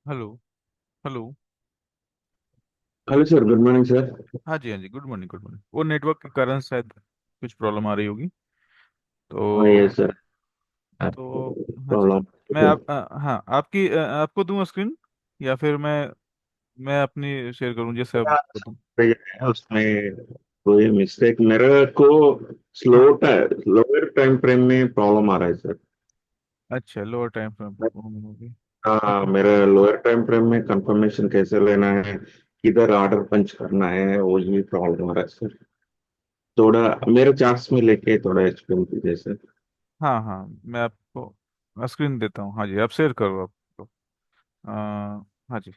Hello. Hello. Hello sir, good morning sir. हाँ जी, हाँ जी, गुड मॉर्निंग, गुड मॉर्निंग। वो नेटवर्क के कारण शायद कुछ प्रॉब्लम आ रही होगी। हाँ ये तो सर, तो आपको हाँ जी। प्रॉब्लम मैं हाँ, आपको दूं स्क्रीन, या फिर मैं अपनी शेयर करूं, जैसे आप बताऊं। है उसमें कोई मिस्टेक मेरे को हाँ। लोअर टाइम फ्रेम में प्रॉब्लम आ रहा है सर। अच्छा, लोअर टाइम फ्रेम प्रॉब्लम होगी। ठीक हाँ, है। मेरा लोअर टाइम फ्रेम में कंफर्मेशन कैसे लेना है, किधर ऑर्डर पंच करना है, वो ये प्रॉब्लम आ रहा है सर। थोड़ा मेरे चार्ट्स में लेके थोड़ा एक्सप्लेन कीजिए सर। हाँ हाँ, मैं आपको स्क्रीन देता हूँ। हाँ जी, आप शेयर करो आप। हाँ जी।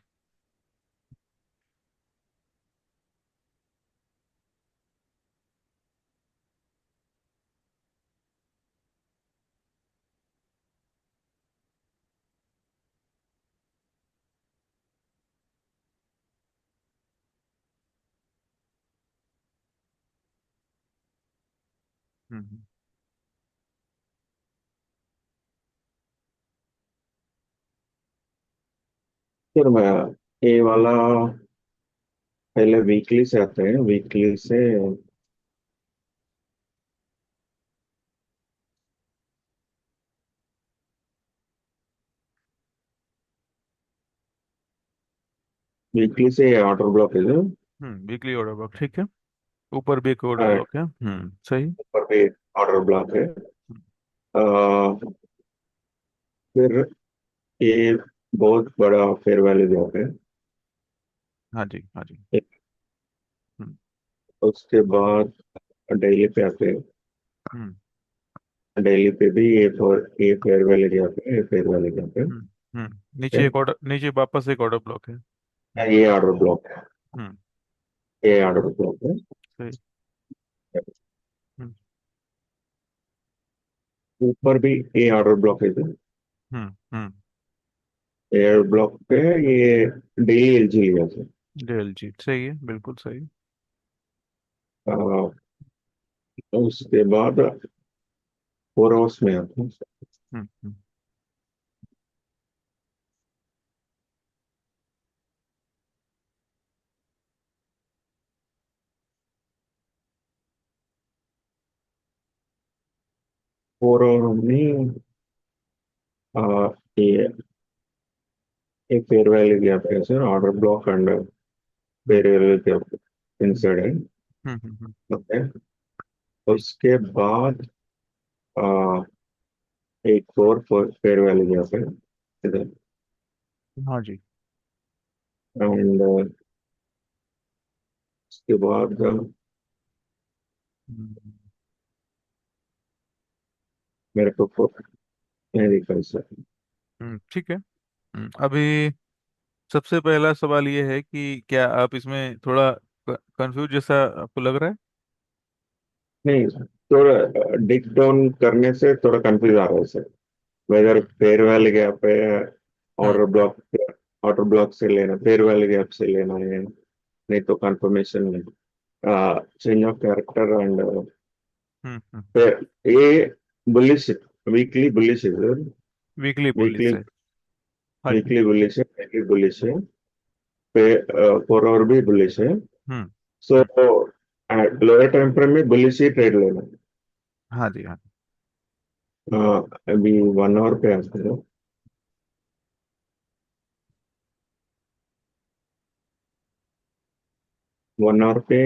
हम्म। सर मैं ये वाला पहले वीकली से आते हैं, वीकली से ऑर्डर ब्लॉक है जो वीकली ऑर्डर ब्लॉक, ठीक है। ऊपर भी एक ऑर्डर ब्लॉक है। सही। ऊपर भी ऑर्डर ब्लॉक है। हम्म, फिर ये बहुत बड़ा फेयर वैल्यू जॉब है। हाँ जी, हाँ जी। हम्म उसके बाद डेली पे आते हैं। हम्म डेली पे भी ये फेयर वैल्यू जॉब है, ये फेयर वैल्यू जॉब है। नीचे एक ऑर्डर, नीचे वापस एक ऑर्डर ब्लॉक है। ये ऑर्डर ब्लॉक है। हम्म ये ऑर्डर ब्लॉक है। सही। हम्म ऊपर भी ये ऑर्डर ब्लॉक है जो हम्म हम्म एयर ब्लॉक पे ये डेली एलजी लिया था। डेल जी सही है, बिल्कुल सही। उसके बाद 4 आवर्स में आता है। हम्म हम्म 4 आवर में आ, ये एक फेयर वैल्यू गैप है sir, order block and hmm fair value gap hmm inside है। हम्म। ओके। ठीक। उसके बाद आ, एक और फेयर वैल्यू गैप है इधर। हाँ जी। एंड उसके बाद हम्म मेरे को नहीं दिखा सर। ठीक है। अभी सबसे पहला सवाल ये है कि क्या आप इसमें थोड़ा कंफ्यूज जैसा आपको लग रहा है? नहीं, थोड़ा डिग डाउन करने से थोड़ा कंफ्यूज आ रहा है sir. Weather hmm fair value gap है, हम्म ऑर्डर ब्लॉक ऑर्डर ब्लॉक से लेना, फेयर वैल्यू गैप से लेना है, नहीं तो confirmation change of character and हम्म। ये बुलिश, वीकली बुलिश है सर। वीकली बुलिस वीकली है। हाँ जी। वीकली बुलिश है, वीकली बुलिश है। पे 4 आवर भी बुलिश है। Hmm so hmm lower time frame में बुलिश ही ट्रेड लेना है। हाँ जी, हाँ जी। अभी 1 आवर पे आते हैं। 1 आवर पे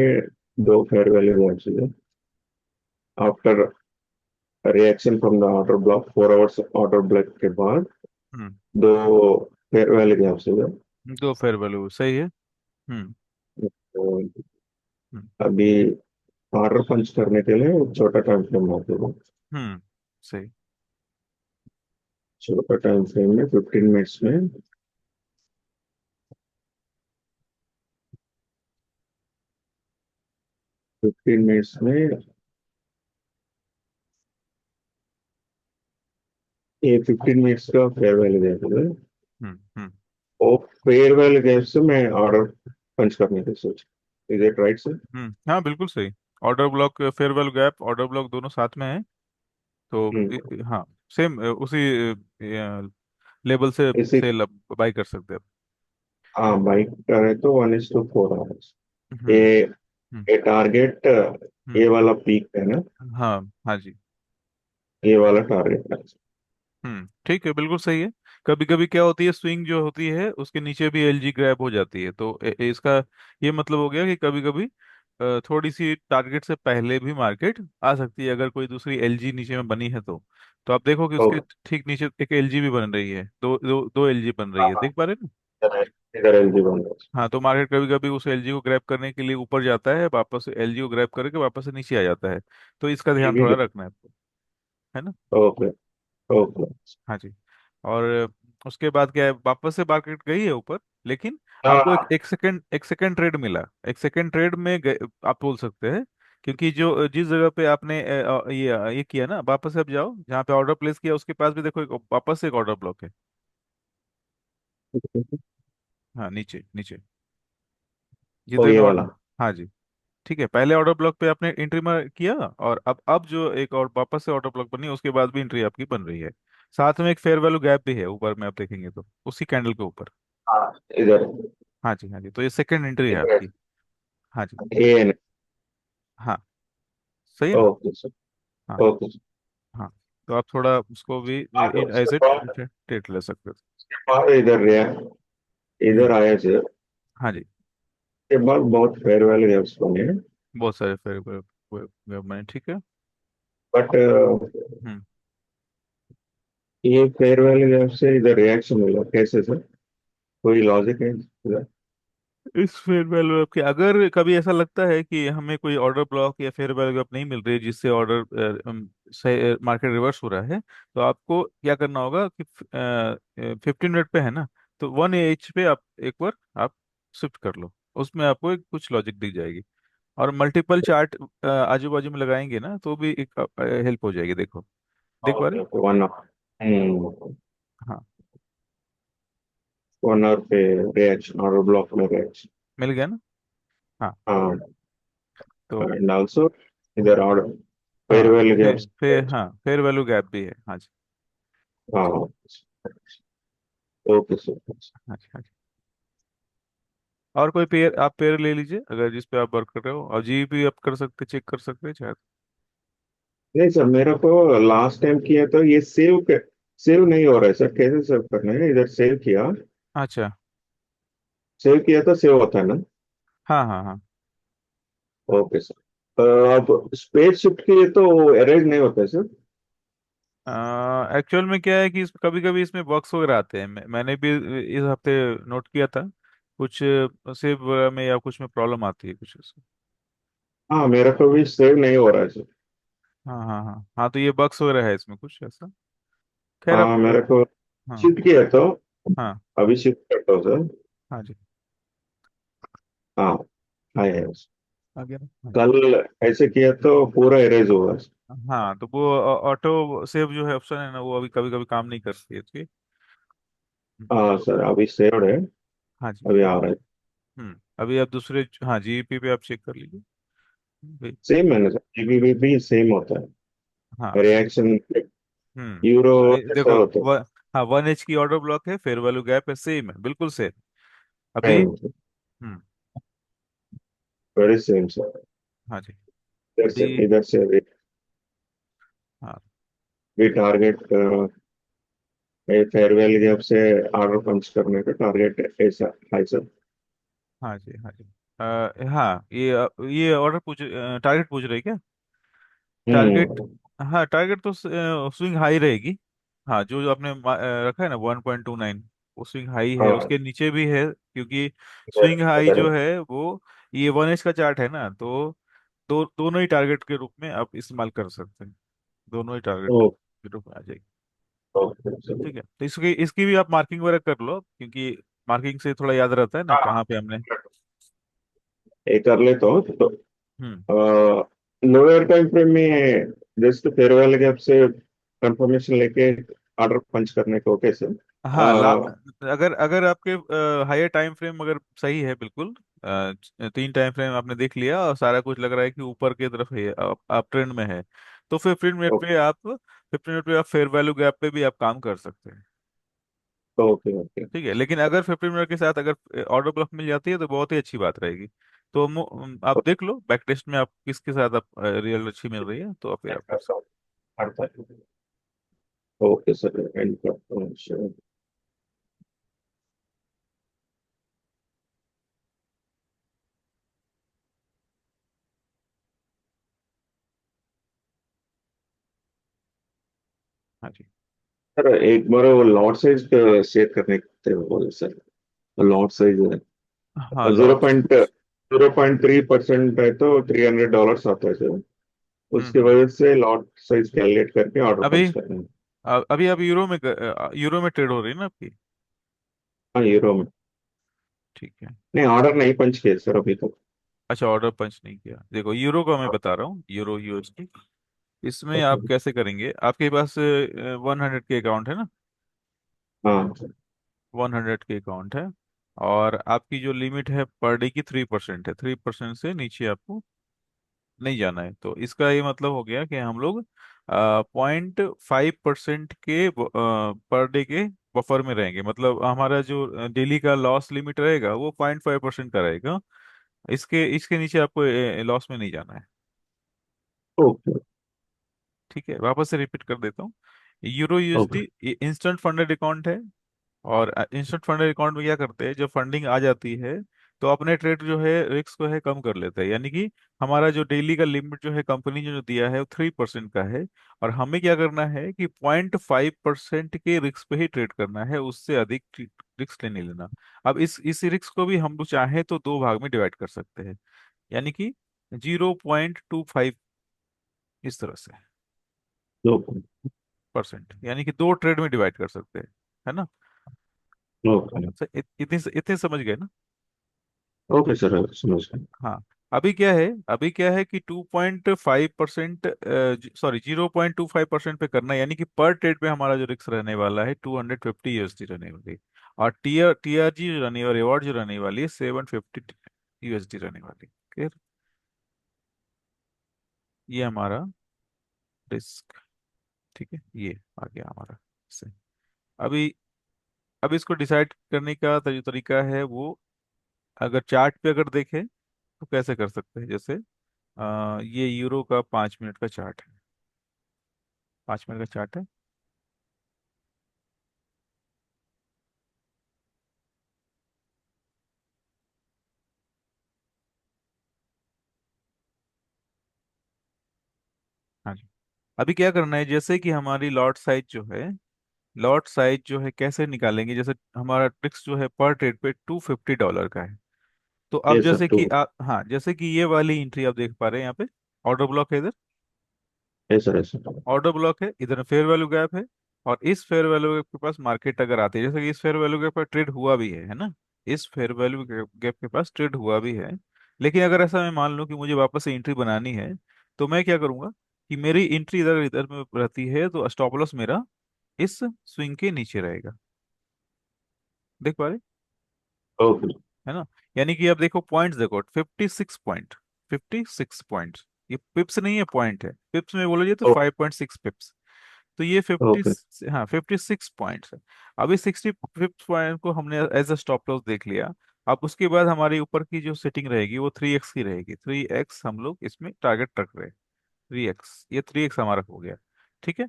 दो फेयर वैल्यू गैप्स है। After reaction from the order block, 4 hours order block के बाद हम्म दो फेयर वैल्यू गैप्स है। दो फेयर वैल्यू सही है। तो हम्म अभी ऑर्डर पंच करने के लिए छोटा टाइम फ्रेम आते हैं। हम्म सही। छोटा टाइम फ्रेम में 15 मिनट्स में 15 मिनट्स में ये 15 मिनट्स का फेयर वैल्यू गैप है। हम्म। और फेयर वैल्यू गैप से मैं ऑर्डर पंच करने की सोच, इज इट राइट सर? हाँ, बिल्कुल सही। Order block, fair value gap, order block दोनों साथ में है। तो हम्म। हाँ, सेम उसी लेवल से इसी सेल बाई कर सकते हैं आप। हाँ बाइक का है तो 1:4 आवर्स। ये हम्म। हम्म। ये टारगेट, हम्म। ये वाला पीक है ना? हाँ हाँ जी। ये वाला टारगेट है। ठीक है, बिल्कुल सही है। कभी कभी क्या होती है, स्विंग जो होती है उसके नीचे भी एलजी ग्रैब हो जाती है, तो इसका ये मतलब हो गया कि कभी कभी थोड़ी सी टारगेट से पहले भी मार्केट आ सकती है, अगर कोई दूसरी एलजी नीचे में बनी है तो आप देखो कि तो उसके ठीक नीचे एक एलजी भी बन रही है, दो एलजी बन रही हाँ है, हाँ, देख पा रहे हैं ना? इधर एलजी बन रहा हाँ, तो मार्केट कभी कभी उस एलजी को ग्रैब करने के लिए ऊपर जाता है, वापस एलजी को ग्रैब करके वापस से नीचे आ जाता है। तो इसका है। ये ध्यान भी थोड़ा रखना है आपको, है ना? Okay okay. हाँ जी। और उसके बाद क्या है, वापस से मार्केट गई है ऊपर, लेकिन हाँ आपको हाँ, एक सेकंड ट्रेड मिला, एक सेकंड ट्रेड में आप बोल सकते हैं, क्योंकि जो जिस जगह पे आपने ये किया ना, वापस से आप जाओ जहाँ पे ऑर्डर प्लेस किया, उसके पास भी देखो वापस से एक ऑर्डर ब्लॉक है। हाँ, नीचे नीचे ओ जिधर ये में वाला। ऑर्डर। हाँ जी। ठीक है, पहले ऑर्डर ब्लॉक पे आपने एंट्री में किया, और अब जो एक और वापस से ऑर्डर ब्लॉक बनी, उसके बाद भी एंट्री आपकी बन रही है। साथ में एक फेयर वैल्यू गैप भी है ऊपर में, आप देखेंगे तो उसी कैंडल के ऊपर। हाँ इधर। हाँ जी, हाँ जी, तो ये सेकंड एंट्री है इधर आपकी। हाँ जी। A N. हाँ, सही है ना? Okay sir. हाँ। Okay sir. हाँ, तो आप थोड़ा उसको भी हाँ तो उसके एज ए बाद, ट्रेड ले सकते हो। इधर रहा, इधर हम्म। आया सर। हाँ जी। के बाद बहुत फेयरवेल गैप्स बने, बहुत सारे फेयर मैंने, ठीक है। बट हम्म। ये फेयरवेल गैप से इधर रिएक्शन मिला कैसे सर? कोई लॉजिक है इधर? इस फेयर वैल्यू के अगर कभी ऐसा लगता है कि हमें कोई ऑर्डर ब्लॉक या फेयर वैल्यू नहीं मिल रही है, जिससे ऑर्डर से मार्केट रिवर्स हो रहा है, तो आपको क्या करना होगा कि 15 मिनट पे है ना, तो 1 एच पे आप एक बार आप शिफ्ट कर लो, उसमें आपको एक कुछ लॉजिक दिख जाएगी। और मल्टीपल चार्ट आजू बाजू में लगाएंगे ना, तो भी एक हेल्प हो जाएगी, देखो, देख पा रहे ओके हैं? Okay 1 hour. हाँ, 1 आवर पे रिएक्शन और ब्लॉक में रिएक्शन। मिल गया ना? हाँ, हाँ, तो एंड आल्सो इधर ऑर्डर हाँ, फेयरवेल गैप्स। हाँ, फेयर वैल्यू गैप भी है, हाँ जी। हाँ ओके सर। हाँ जी, हाँ जी। और कोई पेयर, आप पेयर ले लीजिए अगर जिस पे आप वर्क कर रहे हो, और जी भी आप कर सकते, चेक कर सकते हैं शायद। नहीं सर, मेरे को लास्ट टाइम किया तो ये सेव नहीं हो रहा है सर, कैसे सेव करना है? इधर सेव किया, अच्छा। सेव किया तो सेव होता है ना? हाँ हाँ हाँ। Okay sir. अब स्पेस शिफ्ट किए तो एरेज नहीं होता है सर? एक्चुअल में क्या है कि कभी कभी इसमें बग्स वगैरह आते हैं, मैंने भी इस हफ्ते नोट किया था, कुछ सेव में या कुछ में प्रॉब्लम आती है कुछ ऐसे। हाँ मेरे को भी सेव नहीं हो रहा है सर। हाँ हाँ हाँ हाँ, तो ये बग्स वगैरह है इसमें कुछ ऐसा। खैर अब हाँ मेरे को हाँ शिफ्ट किया तो, हाँ अभी शिफ्ट करता हूँ सर। हाँ जी। हाँ है। आ गया ना? हाँ जी। कल ऐसे किया तो पूरा इरेज होगा। हाँ, तो वो ऑटो सेव जो है ऑप्शन है ना, वो अभी कभी कभी काम नहीं करती है, ठीक। हाँ सर अभी सेव्ड है, हाँ जी। अभी आ रहा है। अभी आप दूसरे, हाँ, जीईपी पे आप चेक कर लीजिए भाई। सेम है ना सर, जीबीबी भी सेम होता हाँ, है रिएक्शन, यूरो जैसा देखो होता हाँ, 1 एच की ऑर्डर ब्लॉक है, फेयर वैल्यू गैप है, सेम है, बिल्कुल सेम। है। अभी। हम्म। Very same sir. हाँ जी। इधर से, अभी। इधर से हाँ भी टारगेट, फेयरवेल गैप से ऑर्डर पंच करने का टारगेट ऐसा है सर। हाँ जी। हाँ जी। हाँ, ये ऑर्डर टारगेट पूछ रहे हैं क्या? टारगेट। हम्म। हाँ, टारगेट तो स्विंग हाई रहेगी। हाँ, जो आपने रखा है ना 1.29, वो स्विंग हाई है, हाँ उसके नीचे भी है, क्योंकि इधर स्विंग हाई इधर जो है वो, ये 1 एच का चार्ट है ना, तो दोनों ही टारगेट के रूप में आप इस्तेमाल कर सकते हैं, दोनों ही टारगेट ओ के रूप में आ जाएगी। Okay sir. ठीक है, तो इसकी इसकी भी आप मार्किंग वगैरह कर लो, क्योंकि मार्किंग से थोड़ा याद रहता है ना हाँ कहाँ पे हमने। ये कर ले तो हम्म। लोअर टाइम फ्रेम में जस्ट फेयरवेल गैप से कंफर्मेशन लेके ऑर्डर पंच करने को ओके सर। हाँ, अगर अगर आपके हायर टाइम फ्रेम अगर सही है, बिल्कुल 3 टाइम फ्रेम आपने देख लिया और सारा कुछ लग रहा है कि ऊपर की तरफ है, आप ट्रेंड में है, तो 15 मिनट पे आप फेयर वैल्यू गैप पे भी आप काम कर सकते हैं। Okay okay. ठीक है, लेकिन अगर 15 मिनट के साथ अगर ऑर्डर ब्लॉक मिल जाती है तो बहुत ही अच्छी बात रहेगी। तो आप देख लो बैक टेस्ट में आप किसके साथ आप रियल अच्छी मिल रही है तो आप फिर आप कर सकते ओके सर, एंड करता हूँ sure। हो। हाँ जी। सर एक बार वो लॉट साइज शेयर करने थे बोले सर। लॉट साइज हाँ, 0.3% है तो $300 आता है सर। उसकी हम्म। वजह से लॉट साइज कैलकुलेट करके ऑर्डर अभी पंच करना है। अभी आप यूरो में ट्रेड हो रही है ना आपकी? हाँ यूरो में। ठीक है। नहीं, ऑर्डर नहीं पंच किया सर अभी तक। अच्छा, ऑर्डर पंच नहीं किया। देखो यूरो का मैं बता रहा हूँ, यूरो यूएसडी। इसमें ओके। आप कैसे करेंगे, आपके पास 100 के अकाउंट है ना? हाँ। 100 के अकाउंट है। और आपकी जो लिमिट है पर डे की 3% है, 3% से नीचे आपको नहीं जाना है। तो इसका ये मतलब हो गया कि हम लोग 0.5% के पर डे के बफर में रहेंगे। मतलब हमारा जो डेली का लॉस लिमिट रहेगा वो 0.5% का रहेगा। इसके इसके नीचे आपको लॉस में नहीं जाना है। ओके ठीक है, वापस से रिपीट कर देता हूँ। Euro okay. USD instant funded account है। और इंस्टेंट फंडेड अकाउंट में क्या करते हैं, जब फंडिंग आ जाती है तो अपने ट्रेड जो है रिस्क को है कम कर लेते हैं। यानी कि हमारा जो डेली का लिमिट जो है कंपनी ने जो दिया है वो 3% का है। और हमें क्या करना है कि 0.5% के रिस्क पे ही ट्रेड करना है, उससे अधिक रिस्क नहीं लेना। अब इस रिस्क को भी हम लोग चाहें तो दो भाग में डिवाइड कर सकते हैं। यानी कि 0.25, इस तरह से ओके परसेंट, यानी कि दो ट्रेड में डिवाइड कर सकते हैं। है ना? ओके। इतने समझ गए ना? ओके सर, समझ गए। हाँ। अभी क्या है कि 2.5%, सॉरी 0.25% पे करना है। यानी कि पर ट्रेड पे हमारा जो रिस्क रहने वाला है 250 यूएसडी रहने वाली है। और टीआरजी जो रहने वाली, रिवॉर्ड जो रहने वाली है 750 यूएसडी रहने वाली है। क्लियर? ये हमारा रिस्क। ठीक है, ये आ गया हमारा से। अभी अब इसको डिसाइड करने का जो तरीका है वो, अगर चार्ट पे अगर देखें तो कैसे कर सकते हैं। जैसे ये यूरो का 5 मिनट का चार्ट है। 5 मिनट का चार्ट है। हाँ जी। अभी क्या करना है, जैसे कि हमारी लॉट साइज जो है कैसे निकालेंगे। जैसे हमारा ट्रिक्स जो है पर ट्रेड पे $250 का है। तो अब ये सर जैसे टू। कि आप, हाँ, जैसे कि ये वाली एंट्री आप देख पा रहे हैं यहाँ पे, ऑर्डर ब्लॉक है इधर। ये सर ऐसा। ऑर्डर ब्लॉक है इधर, फेयर वैल्यू गैप है। और इस फेयर वैल्यू गैप के पास मार्केट अगर आती है, जैसे कि इस फेयर वैल्यू गैप पर ट्रेड हुआ भी है ना? इस फेयर वैल्यू गैप के पास ट्रेड हुआ भी है। लेकिन अगर ऐसा मैं मान लूं कि मुझे वापस से एंट्री बनानी है, तो मैं क्या करूंगा कि मेरी एंट्री इधर इधर में रहती है तो स्टॉप लॉस मेरा इस स्विंग के नीचे रहेगा। देख पा रहे? ओके है ना? यानी कि अब देखो पॉइंट्स, देखो 56 पॉइंट, 56 पॉइंट। ये पिप्स नहीं है, पॉइंट है। पिप्स में बोलोगे तो 5.6 पिप्स। तो ये फिफ्टी, ओके। हाँ 56 पॉइंट्स है। अभी 65 पॉइंट को हमने एज अ स्टॉप लॉस देख लिया। अब उसके बाद हमारी ऊपर की जो सेटिंग रहेगी वो 3x की रहेगी। 3x हम लोग इसमें टारगेट रख रहे हैं। 3x, ये 3x हमारा हो गया। ठीक है।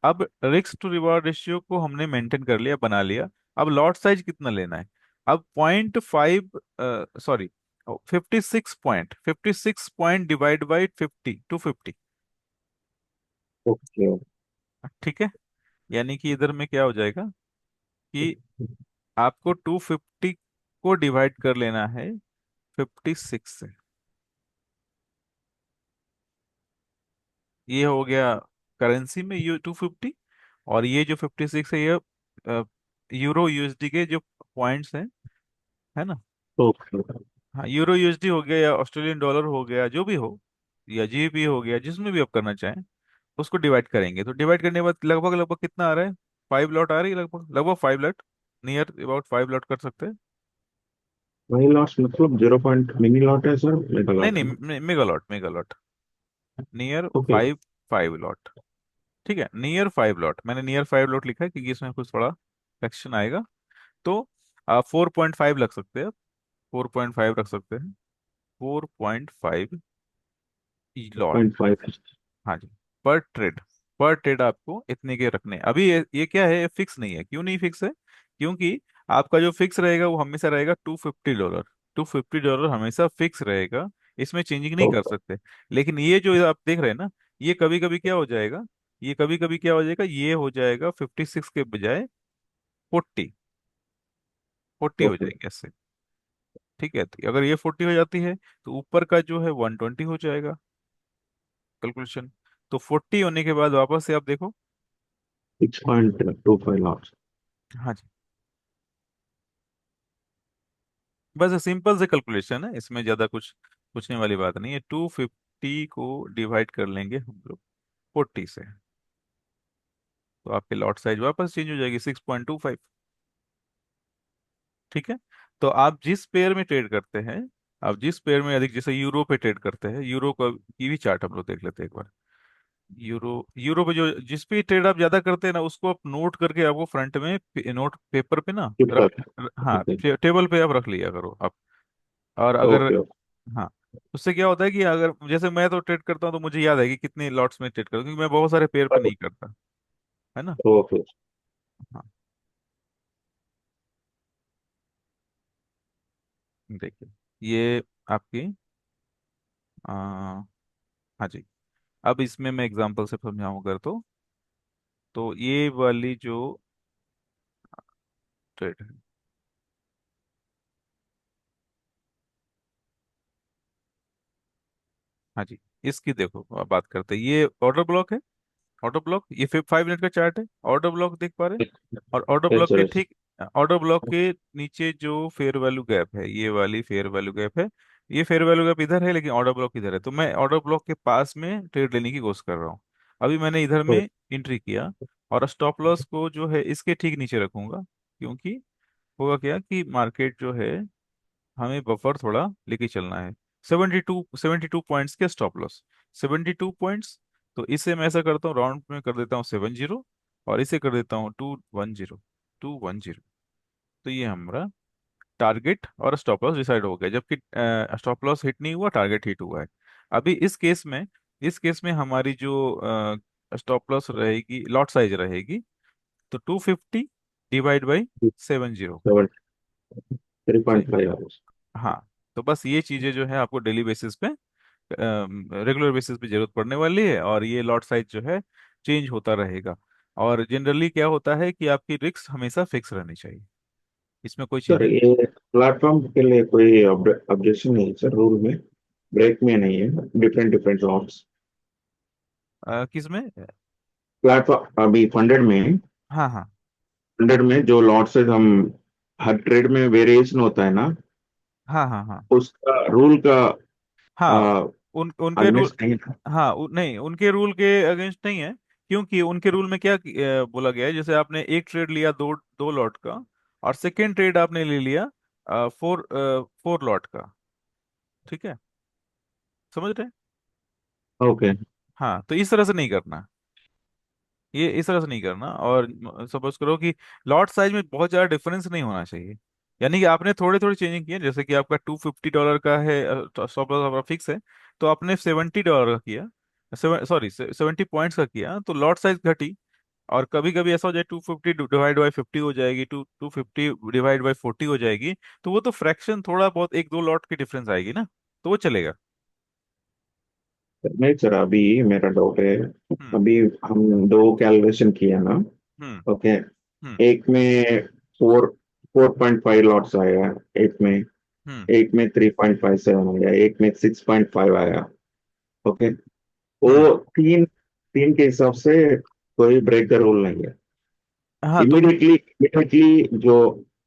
अब रिस्क टू रिवॉर्ड रेशियो को हमने मेंटेन कर लिया, बना लिया। अब लॉट साइज कितना लेना है? अब 0.5, sorry, 56 point divide by 250। Okay ठीक है। यानी कि इधर में क्या हो जाएगा कि आपको 250 को डिवाइड कर लेना है 56 से। ये हो गया करेंसी में ये 250। और ये जो 56 है ये यूरो यूएसडी के जो पॉइंट्स हैं। है ना? ओके। हाँ, यूरो यूएसडी हो गया या ऑस्ट्रेलियन डॉलर हो गया, जो भी हो, या जीबी हो गया, जिसमें भी आप करना चाहें उसको डिवाइड करेंगे। तो डिवाइड करने के बाद लगभग लगभग कितना आ रहा है? 5 लॉट आ रही है, लगभग लगभग 5 लॉट, नियर अबाउट 5 लॉट कर सकते हैं। वही लॉस मतलब 0 पॉइंट मिनी लॉट है सर, मेगा नहीं लॉट है। नहीं, mega lot, mega lot, near okay. 5 lot. ठीक है, नियर 5 लॉट, मैंने नियर 5 लॉट लिखा है क्योंकि इसमें कुछ थोड़ा फ्रैक्शन आएगा। तो 4.5 लग सकते हैं, 4.5 रख सकते हैं, 4.5 लॉट। 0.5। हाँ जी, पर ट्रेड, पर ट्रेड आपको इतने के रखने हैं। अभी ये क्या है, फिक्स नहीं है। क्यों नहीं फिक्स है? क्योंकि आपका जो फिक्स रहेगा वो हमेशा रहेगा $250। $250 हमेशा फिक्स रहेगा, इसमें चेंजिंग नहीं कर ओके। सकते। लेकिन ये जो आप देख रहे हैं ना, ये कभी कभी क्या हो जाएगा, ये कभी कभी क्या हो जाएगा, ये हो जाएगा 56 के बजाय 40, 40 हो ओके। जाएगी ऐसे। ठीक है, तो अगर ये 40 हो जाती है तो ऊपर का जो है 120 हो जाएगा कैलकुलेशन। तो 40 होने के बाद वापस से आप देखो। 6.25 लॉट्स। हाँ जी, बस सिंपल से कैलकुलेशन है, इसमें ज्यादा कुछ पूछने वाली बात नहीं है। 250 को डिवाइड कर लेंगे हम लोग 40 से, तो आपके लॉट साइज वापस चेंज हो जाएगी 6.25। ठीक है, तो आप जिस पेयर में ट्रेड करते हैं, आप जिस पेयर में अधिक, जैसे यूरो पे ट्रेड करते हैं, यूरो का की भी चार्ट हम लोग देख लेते हैं एक बार। यूरो, यूरो पे जो जिस पे ट्रेड आप ज्यादा करते हैं ना, उसको आप नोट करके आपको फ्रंट में नोट पेपर पे ना रख, टिप्पर। हाँ ओके। टेबल पे आप रख लिया करो आप। और अगर, ओके। हाँ, उससे क्या होता है कि अगर जैसे मैं तो ट्रेड करता हूँ तो मुझे याद है कि कितने लॉट्स में ट्रेड करता हूँ, क्योंकि मैं बहुत सारे पेयर पे नहीं करता, है ना। ओके। हाँ, देखिए ये आपकी हाँ जी, अब इसमें मैं एग्जांपल से समझाऊँ अगर तो ये वाली जो ट्रेड है, हाँ जी, इसकी देखो अब बात करते हैं। ये ऑर्डर ब्लॉक है, ऑर्डर ब्लॉक, ये 5 मिनट का चार्ट है, ऑर्डर ब्लॉक देख पा रहे हैं। और ऑर्डर यस ब्लॉक सर, के यस। ठीक, ऑर्डर ब्लॉक के नीचे जो फेयर वैल्यू गैप है, ये वाली फेयर वैल्यू गैप है। ये फेयर वैल्यू गैप इधर है लेकिन ऑर्डर ब्लॉक इधर है, तो मैं ऑर्डर ब्लॉक के पास में ट्रेड लेने की कोशिश कर रहा हूँ। अभी मैंने इधर में एंट्री किया, और स्टॉप लॉस को जो है इसके ठीक नीचे रखूंगा, क्योंकि होगा क्या कि मार्केट जो है, हमें बफर थोड़ा लेके चलना है। 72 पॉइंट्स के स्टॉप लॉस, 72 पॉइंट्स। तो इसे मैं ऐसा करता हूँ, राउंड में कर देता हूँ 70, और इसे कर देता हूँ 210, 210। तो ये हमारा टारगेट और स्टॉप लॉस डिसाइड हो गया, जबकि स्टॉप लॉस हिट नहीं हुआ, टारगेट हिट हुआ है। अभी इस केस में हमारी जो स्टॉप लॉस रहेगी, लॉट साइज रहेगी, तो 250 डिवाइड बाई 70। 3.5 आवर्स। हाँ, तो बस ये चीजें जो है आपको डेली बेसिस पे, रेगुलर बेसिस पे जरूरत पड़ने वाली है, और ये लॉट साइज जो है चेंज होता रहेगा। और जनरली क्या होता है कि आपकी रिस्क हमेशा फिक्स रहनी चाहिए, इसमें कोई सर, चेंजिंग। ये प्लेटफॉर्म के लिए कोई ऑब्जेक्शन नहीं है सर, रूल में ब्रेक में नहीं है? Different different lots. किसमें? प्लेटफॉर्म अभी फंडेड में, हाँ हाँ फंडेड में जो लॉट्स हम हर ट्रेड में वेरिएशन होता है ना, हाँ हाँ हाँ उसका रूल का हाँ, उनके रूल, अगेंस्ट नहीं है। हाँ नहीं, उनके रूल के अगेंस्ट नहीं है। क्योंकि उनके रूल में क्या बोला गया है, जैसे आपने एक ट्रेड लिया दो दो लॉट का, और सेकेंड ट्रेड आपने ले लिया फोर फोर लॉट का। ठीक है, समझ रहे हैं? ओके। हाँ, तो इस तरह से नहीं करना, ये इस तरह से नहीं करना। और सपोज करो कि लॉट साइज में बहुत ज्यादा डिफरेंस नहीं होना चाहिए, यानी कि आपने थोड़े थोड़े चेंजिंग किए, जैसे कि आपका $250 का है, स्टॉप लॉस आपका फिक्स है, तो आपने $70 का किया, सॉरी 70 पॉइंट्स का किया, तो लॉट साइज घटी। और कभी कभी ऐसा हो जाए 250 डिवाइड बाई 50 हो जाएगी, 250 डिवाइड बाई 40 हो जाएगी, तो वो तो फ्रैक्शन थोड़ा बहुत एक दो लॉट की डिफरेंस आएगी ना, तो वो चलेगा। नहीं सर, अभी मेरा डाउट है। हम्म अभी हम दो कैलकुलेशन किया ना। हम्म ओके। हम्म एक में 4.5 लॉट्स आया। एक में हम्म एक में 3.57 आया। एक में 6.5 आया। ओके। हम्म वो तीन तीन के हिसाब से कोई ब्रेक द रूल नहीं है। हाँ तो इमीडिएटली इमीडिएटली जो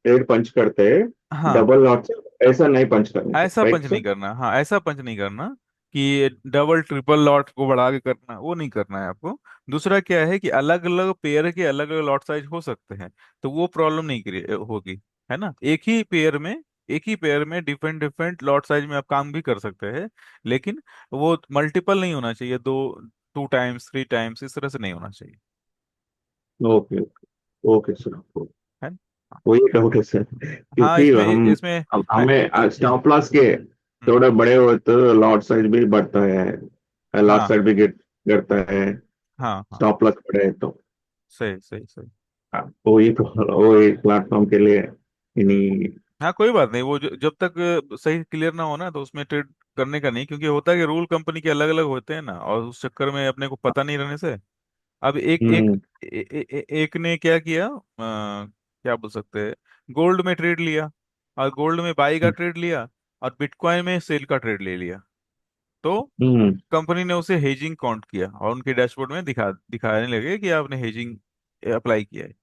ट्रेड पंच करते हैं, हाँ, डबल लॉट से ऐसा नहीं पंच करना है, ऐसा पंच राइट नहीं सर? करना, हाँ ऐसा पंच नहीं करना कि डबल ट्रिपल लॉट को बढ़ा के करना, वो नहीं करना है आपको। दूसरा क्या है कि अलग अलग पेयर के अलग अलग लॉट साइज हो सकते हैं, तो वो प्रॉब्लम नहीं होगी, है ना। एक ही पेयर में डिफरेंट डिफरेंट लॉट साइज में आप काम भी कर सकते हैं, लेकिन वो मल्टीपल नहीं होना चाहिए, दो, 2 टाइम्स 3 टाइम्स इस तरह से नहीं होना चाहिए, ओके। Okay sir. है ना? वही डाउट है सर, हाँ, क्योंकि इसमें हम इसमें मैं हमें स्टॉप लॉस के हम्म, थोड़े बड़े हो तो लॉट साइज भी बढ़ता है, लॉट हाँ साइज भी गिरता है, हाँ हाँ, स्टॉप लॉस बड़े है तो। सही सही सही। वही प्लेटफॉर्म के लिए हम्म, इन्हीं। हाँ कोई बात नहीं, वो जब तक सही क्लियर ना हो ना, तो उसमें ट्रेड करने का नहीं, क्योंकि होता है कि रूल कंपनी के अलग अलग होते हैं ना, और उस चक्कर में अपने को पता नहीं रहने से। अब एक एक हम्म। एक ने क्या किया, क्या बोल सकते हैं, गोल्ड में ट्रेड लिया, और गोल्ड में बाई का ट्रेड लिया, और बिटकॉइन में सेल का ट्रेड ले लिया। तो हम्म। कंपनी ने उसे हेजिंग काउंट किया, और उनके डैशबोर्ड में दिखाने लगे कि आपने हेजिंग अप्लाई किया है।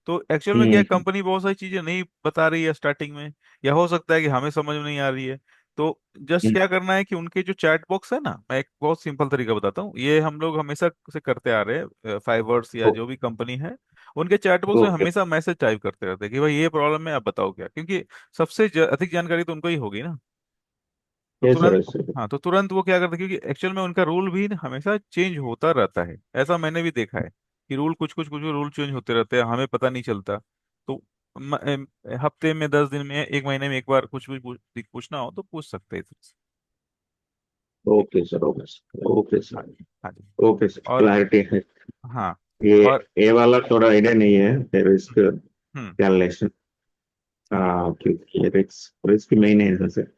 तो एक्चुअल में क्या है, हम्म। कंपनी बहुत सारी चीजें नहीं बता रही है स्टार्टिंग में, या हो सकता है कि हमें समझ में नहीं आ रही है। तो जस्ट हम्म। क्या करना है कि उनके जो चैट बॉक्स है ना, मैं एक बहुत सिंपल तरीका बताता हूँ, ये हम लोग हमेशा से करते आ रहे हैं, फाइवर्स या ओ- जो भी कंपनी है, उनके चैट बॉक्स में ओके। हमेशा मैसेज टाइप करते रहते हैं कि भाई ये प्रॉब्लम है, आप बताओ क्या, क्योंकि सबसे अधिक जानकारी तो उनको ही होगी ना। तो यस सर, तुरंत, यस सर। हाँ तो तुरंत वो क्या करते हैं, क्योंकि एक्चुअल में उनका रूल भी हमेशा चेंज होता रहता है, ऐसा मैंने भी देखा है कि रूल कुछ रूल चेंज होते रहते हैं, हमें पता नहीं चलता। तो हफ्ते में, 10 दिन में, एक महीने में एक बार कुछ भी पूछना हो तो पूछ सकते हैं इससे। ठीक। Okay sir, okay sir, okay हाँ, सर। हाँ जी। ओके सर, और क्लैरिटी है। हाँ, ये और ये वाला थोड़ा आइडिया नहीं है, रिस्क हम्म, कैलकुलेशन। हाँ क्योंकि रिस्क रिस्क मेन है सर।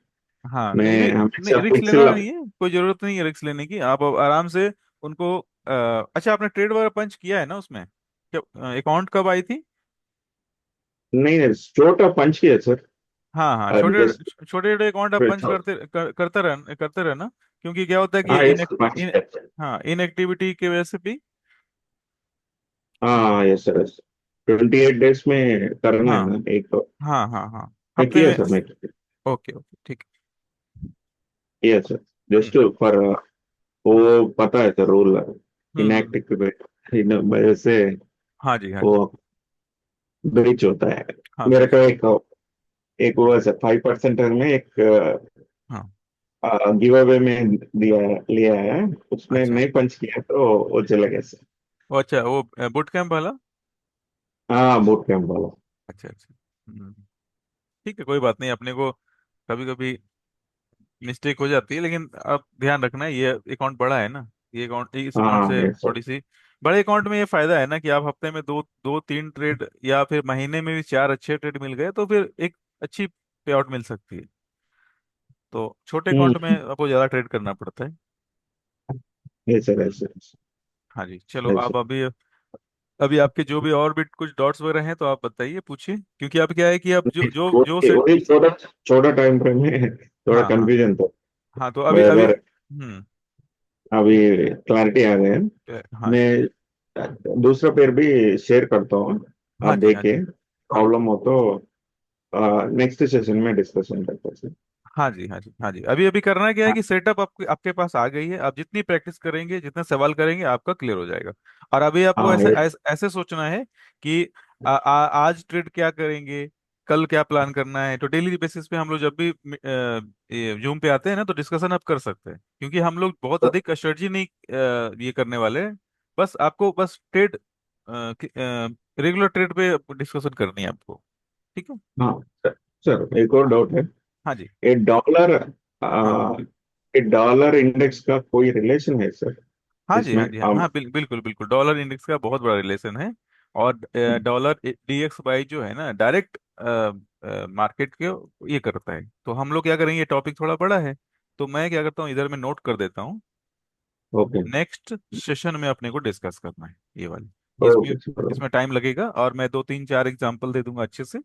हाँ, मैं नहीं नहीं नहीं, हमेशा रिक्स फिक्स। लेना नहीं है, कोई जरूरत नहीं है रिक्स लेने की, आप अब आराम से उनको अच्छा, आपने ट्रेड वगैरह पंच किया है ना उसमें, क्या अकाउंट कब आई थी? नहीं नहीं, छोटा पंच किया सर। हाँ हाँ, जस्ट छोटे छोटे अकाउंट आप पंच करते रहना, क्योंकि क्या होता है कि हाँ, यस पंच इन किया। हाँ, इनएक्टिविटी की वजह से भी। हाँ यस सर, यस। 28 डेज में करना है हाँ ना एक तो। हाँ हाँ हाँ, मैं हफ्ते किया में। सर, मैं किया। ओके ओके, ठीक यस सर। है। जस्ट फॉर वो पता है सर रूल, हम्म, इनएक्टिव इन वजह से हाँ जी हाँ वो जी, ब्रीच होता है। हाँ मेरे को बिल्कुल। एक एक वो है 5% में एक हाँ, गिव अवे में दिया लिया है। उसमें अच्छा, नहीं पंच किया तो वो चला गया सर। वो अच्छा, वो बूट कैंप वाला। हाँ, बूट कैंप वाला। अच्छा अच्छा, ठीक है, कोई बात नहीं, अपने को कभी कभी मिस्टेक हो जाती है, लेकिन आप ध्यान रखना, ये अकाउंट बड़ा है ना, ये अकाउंट, इस अकाउंट हाँ से यस सर। थोड़ी सी, बड़े अकाउंट में ये फायदा है ना कि आप हफ्ते में दो दो तीन ट्रेड, या फिर महीने में भी चार अच्छे ट्रेड मिल गए, तो फिर एक अच्छी पे आउट मिल सकती है। तो छोटे अकाउंट में हम्म। आपको ज्यादा ट्रेड करना पड़ता है। यस सर, हम्म, यस सर, हाँ जी, चलो यस आप सर। अभी, अभी आपके जो भी और भी कुछ डॉट्स वगैरह हैं तो आप बताइए, पूछिए, क्योंकि अब क्या है कि अब जो वही सेट। वही छोटा छोटा टाइम फ्रेम में थोड़ा हाँ हाँ कंफ्यूजन था। हाँ, तो अभी अभी अगर अभी क्लैरिटी आ गया। हाँ जी, मैं दूसरा पेड़ भी शेयर करता हूँ, हाँ आप जी हाँ जी, देखिए हाँ प्रॉब्लम हो तो नेक्स्ट सेशन में डिस्कशन करते हैं सर। हाँ जी, हाँ जी हाँ जी, अभी अभी करना क्या है कि सेटअप आपके आपके पास आ गई है, आप जितनी प्रैक्टिस करेंगे, जितना सवाल करेंगे, आपका क्लियर हो जाएगा। और अभी आपको हाँ ऐसे ऐसे सोचना है कि आज ट्रेड क्या करेंगे, कल क्या प्लान करना है। तो डेली बेसिस पे हम लोग जब भी जूम पे आते हैं ना, तो डिस्कशन आप कर सकते हैं, क्योंकि हम लोग बहुत अधिक स्ट्रेटजी नहीं ये करने वाले हैं। बस आपको बस ट्रेड, रेगुलर ट्रेड पे डिस्कशन करनी है आपको, ठीक है। हाँ सर। सर एक और हाँ डाउट है। हाँ जी, ये डॉलर हाँ ये डॉलर इंडेक्स का कोई रिलेशन है सर हाँ जी, इसमें? हाँ जी, हाँ बिल्कुल बिल्कुल, डॉलर इंडेक्स का बहुत बड़ा रिलेशन है। और डॉलर DXY जो है ना, डायरेक्ट मार्केट के ये करता है। तो हम लोग क्या करेंगे, ये टॉपिक थोड़ा बड़ा है, तो मैं क्या करता हूँ, इधर में नोट कर देता हूँ। ओके। नेक्स्ट सेशन में अपने को डिस्कस करना है ये वाली, इसमें ओके सर। इसमें टाइम लगेगा, और मैं दो तीन चार एग्जांपल दे दूंगा अच्छे से,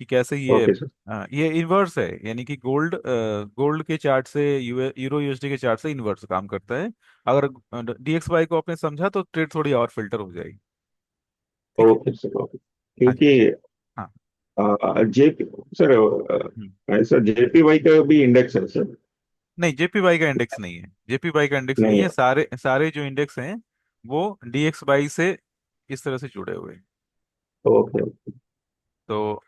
कि कैसे ओके सर। ये इन्वर्स है, यानी कि गोल्ड के चार्ट से, यूरो USD के चार्ट से इन्वर्स काम करता है। अगर DXY को आपने समझा तो ट्रेड थोड़ी और फिल्टर हो जाएगी, ठीक है। Okay sir, okay. हाँ जी, क्योंकि हाँ, जेपी सर, हम्म, ऐसा JPY का भी इंडेक्स है सर? नहीं, JPY का इंडेक्स नहीं है, JPY का इंडेक्स नहीं नहीं है, है। सारे सारे जो इंडेक्स हैं वो DXY से इस तरह से जुड़े हुए हैं। ओके। तो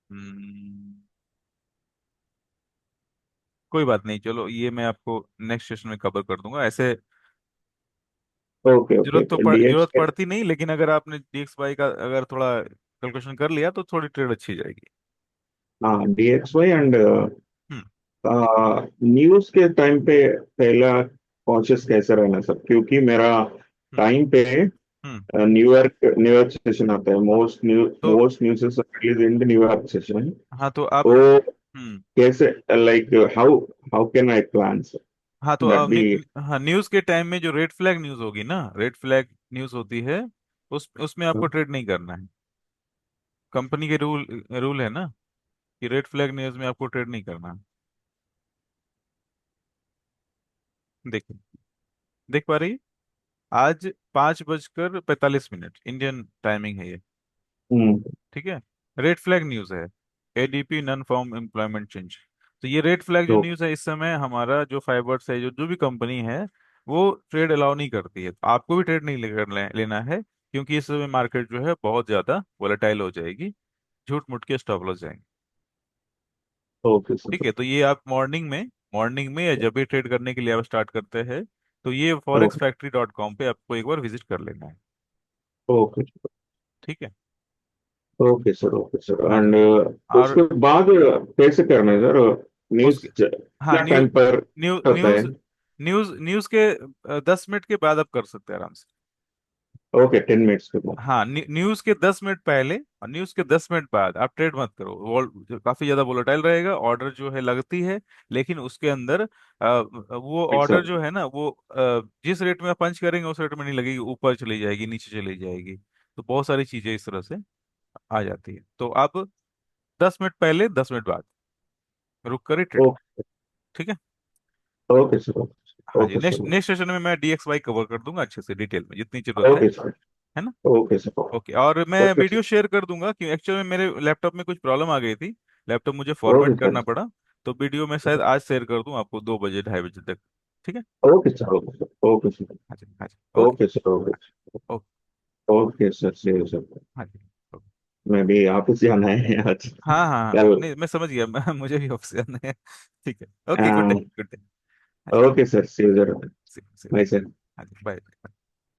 हम्म, कोई बात नहीं, चलो ये मैं आपको नेक्स्ट सेशन में कवर कर दूंगा ऐसे। ओके ओके, जरूरत डीएक्स। पड़ती नहीं, लेकिन अगर आपने DXY का अगर थोड़ा कैलकुलेशन कर लिया तो थोड़ी ट्रेड अच्छी जाएगी। हाँ, डीएक्सवाई एंड हम्म। न्यूज के टाइम पे पहला कॉन्शियस कैसे रहना सब, क्योंकि मेरा हम्म। टाइम पे हम्म। न्यूयॉर्क न्यूयॉर्क सेशन आता है, तो most news release in the New York session. हाँ तो आप वो हम्म कैसे, like how how can I plan हाँ तो दैट बी? हाँ, न्यूज के टाइम में जो रेड फ्लैग न्यूज होगी ना, रेड फ्लैग न्यूज होती है, उसमें आपको ट्रेड नहीं करना है। कंपनी के रूल है ना कि रेड फ्लैग न्यूज में आपको ट्रेड नहीं करना है। देखिए, देख पा रही है? आज 5:45 इंडियन टाइमिंग है ये। हम्म। ठीक है। रेड फ्लैग न्यूज है, ADP non farm employment change. तो ये रेड फ्लैग जो तो न्यूज है, इस समय हमारा जो फाइबर्स है, जो जो भी कंपनी है, वो ट्रेड अलाउ नहीं करती है। तो आपको भी ट्रेड नहीं लेना है, क्योंकि इस समय मार्केट जो है बहुत ज्यादा वोलेटाइल हो जाएगी, झूठ मूठ के स्टॉप लॉस जाएंगे। ओके ठीक सर। है, तो ये आप मॉर्निंग में या जब भी ट्रेड करने के लिए आप स्टार्ट करते हैं, तो ये forexfactory.com पे आपको एक बार विजिट कर लेना है। ओके ठीक है। Okay sir, okay sir. हाँ जी। एंड और उसके बाद कैसे करना है सर? न्यूज उसके हाँ, क्या टाइम पर होता है? न्यूज न्यूज न्यूज के 10 मिनट के बाद आप कर सकते हैं आराम से। ओके, 10 मिनट्स के बाद। हाँ, न्यूज के 10 मिनट पहले और न्यूज के 10 मिनट बाद आप ट्रेड मत करो। जो काफी ज्यादा वोलेटाइल रहेगा, ऑर्डर जो है लगती है, लेकिन उसके अंदर वो राइट ऑर्डर सर। जो है ना, वो जिस रेट में आप पंच करेंगे उस रेट में नहीं लगेगी, ऊपर चली जाएगी, नीचे चली जाएगी। तो बहुत सारी चीजें इस तरह से आ जाती है। तो आप 10 मिनट पहले 10 मिनट बाद रुक कर ही ट्रेड। ओके ठीक है। ओके सर, हाँ जी, okay next sir, next session में मैं DXY कवर कर दूंगा अच्छे से, डिटेल में जितनी जरूरत ओके सर, है ना। ओके सर, ओके, और मैं ओके सर, वीडियो शेयर कर दूंगा कि एक्चुअल में मेरे लैपटॉप में कुछ प्रॉब्लम आ गई थी, लैपटॉप मुझे ओके फॉर्मेट सर, करना पड़ा। तो वीडियो मैं शायद आज शेयर कर दूं आपको 2 बजे 2:30 बजे तक। ठीक है। Okay sir, okay sir, okay sir, हाँ जी, हाँ जी। Okay. Okay sir, okay. Okay. Okay sir, see you sir. हाँ जी। ओके। मैं भी ऑफिस जाना है आज हाँ हाँ हाँ, कल। नहीं मैं समझ गया, मुझे भी ऑफिस जाना है। ठीक है। Okay, good day, good day. हाँ जी। Okay sir, see you sir. See, see, bye sir. हाँ जी, बाय।